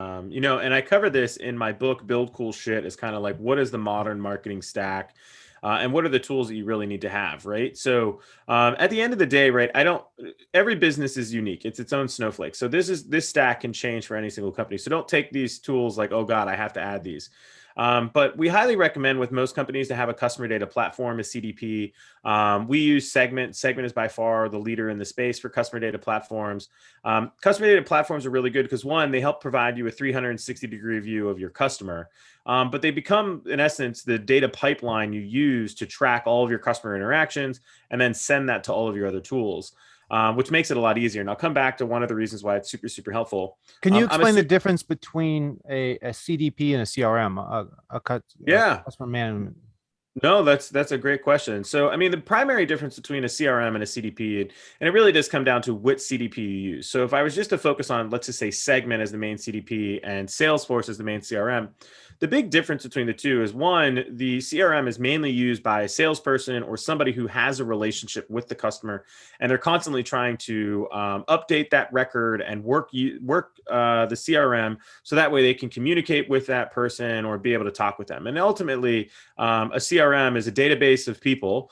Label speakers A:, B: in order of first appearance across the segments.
A: And I cover this in my book, Build Cool Shit, is kind of like, what is the modern marketing stack? And what are the tools that you really need to have, right? So at the end of the day, right, every business is unique. It's its own snowflake. So this stack can change for any single company. So don't take these tools like, oh God, I have to add these. But we highly recommend with most companies to have a customer data platform, a CDP. We use Segment. Segment is by far the leader in the space for customer data platforms. Customer data platforms are really good because one, they help provide you a 360-degree view of your customer. But they become, in essence, the data pipeline you use to track all of your customer interactions and then send that to all of your other tools, which makes it a lot easier. And I'll come back to one of the reasons why it's super, super helpful.
B: Can you
A: I'm a
B: explain the difference between a CDP and a CRM, a
A: Yeah.
B: customer management?
A: No, that's a great question. So, I mean, the primary difference between a CRM and a CDP, and it really does come down to what CDP you use. So, if I was just to focus on, let's just say, Segment as the main CDP and Salesforce as the main CRM, the big difference between the two is one, the CRM is mainly used by a salesperson or somebody who has a relationship with the customer, and they're constantly trying to update that record and work the CRM so that way they can communicate with that person or be able to talk with them. And ultimately, a CRM is a database of people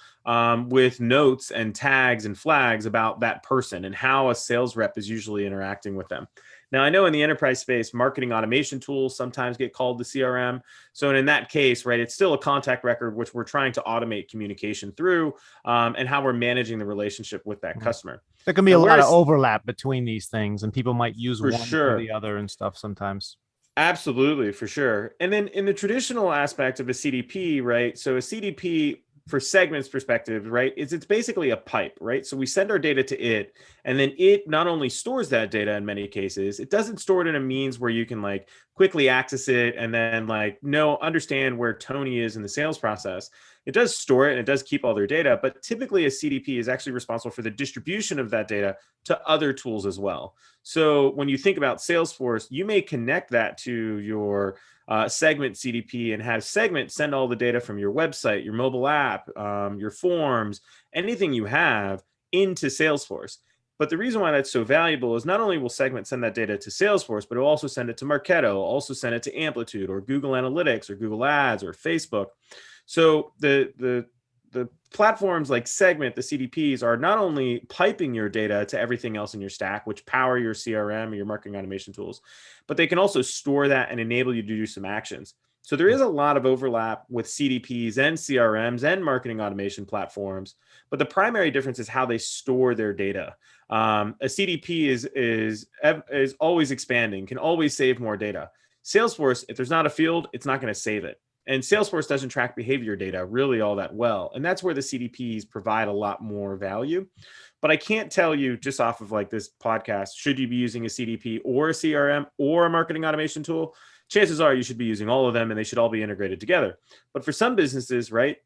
A: with notes and tags and flags about that person and how a sales rep is usually interacting with them. Now, I know in the enterprise space, marketing automation tools sometimes get called the CRM. So in that case, right, it's still a contact record, which we're trying to automate communication through and how we're managing the relationship with that customer.
B: There can be
A: Now,
B: a lot of
A: whereas
B: overlap between these things, and people might use
A: for
B: one for
A: sure,
B: the other and stuff sometimes.
A: absolutely, for sure. And then in the traditional aspect of a CDP, right? So a CDP for Segment's perspective, right, is it's basically a pipe, right? So we send our data to it, and then it not only stores that data in many cases, it doesn't store it in a means where you can like quickly access it and then like understand where Tony is in the sales process. It does store it and it does keep all their data, but typically a CDP is actually responsible for the distribution of that data to other tools as well. So when you think about Salesforce, you may connect that to your Segment CDP and have Segment send all the data from your website, your mobile app, your forms, anything you have into Salesforce. But the reason why that's so valuable is not only will Segment send that data to Salesforce, but it'll also send it to Marketo, also send it to Amplitude or Google Analytics or Google Ads or Facebook. So the platforms like Segment, the CDPs, are not only piping your data to everything else in your stack, which power your CRM or your marketing automation tools, but they can also store that and enable you to do some actions. So there is a lot of overlap with CDPs and CRMs and marketing automation platforms, but the primary difference is how they store their data. A CDP is always expanding, can always save more data. Salesforce, if there's not a field, it's not going to save it. And Salesforce doesn't track behavior data really all that well. And that's where the CDPs provide a lot more value. But I can't tell you just off of like this podcast, should you be using a CDP or a CRM or a marketing automation tool? Chances are you should be using all of them and they should all be integrated together. But for some businesses, right,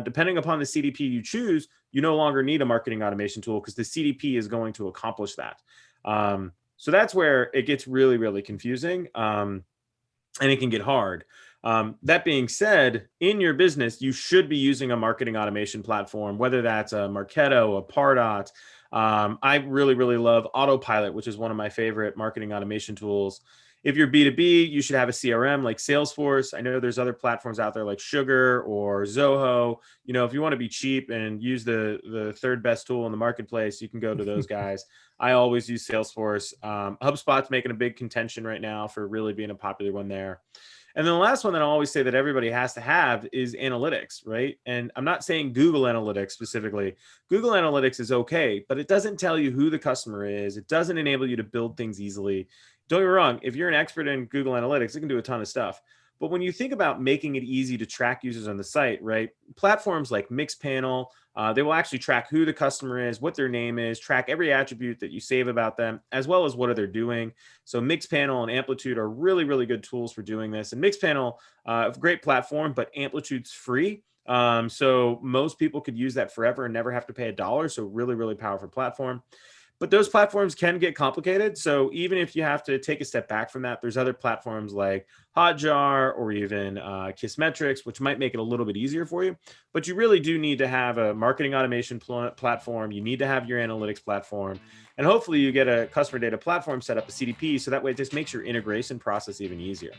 A: depending upon the CDP you choose, you no longer need a marketing automation tool because the CDP is going to accomplish that. So that's where it gets really, really confusing and it can get hard. That being said, in your business, you should be using a marketing automation platform, whether that's a Marketo, a Pardot. I really, really love Autopilot, which is one of my favorite marketing automation tools. If you're B2B, you should have a CRM like Salesforce. I know there's other platforms out there like Sugar or Zoho. If you want to be cheap and use the third best tool in the marketplace, you can go to those guys. I always use Salesforce. HubSpot's making a big contention right now for really being a popular one there. And then the last one that I always say that everybody has to have is analytics, right? And I'm not saying Google Analytics specifically. Google Analytics is okay, but it doesn't tell you who the customer is. It doesn't enable you to build things easily. Don't get me wrong. If you're an expert in Google Analytics, it can do a ton of stuff. But when you think about making it easy to track users on the site, right? Platforms like Mixpanel, they will actually track who the customer is, what their name is, track every attribute that you save about them, as well as what are they doing. So Mixpanel and Amplitude are really, really good tools for doing this. And Mixpanel, a great platform, but Amplitude's free. So most people could use that forever and never have to pay $1. So really, really powerful platform. But those platforms can get complicated. So even if you have to take a step back from that, there's other platforms like Hotjar or even Kissmetrics, which might make it a little bit easier for you. But you really do need to have a marketing automation platform. You need to have your analytics platform. And hopefully you get a customer data platform set up, a CDP, so that way it just makes your integration process even easier.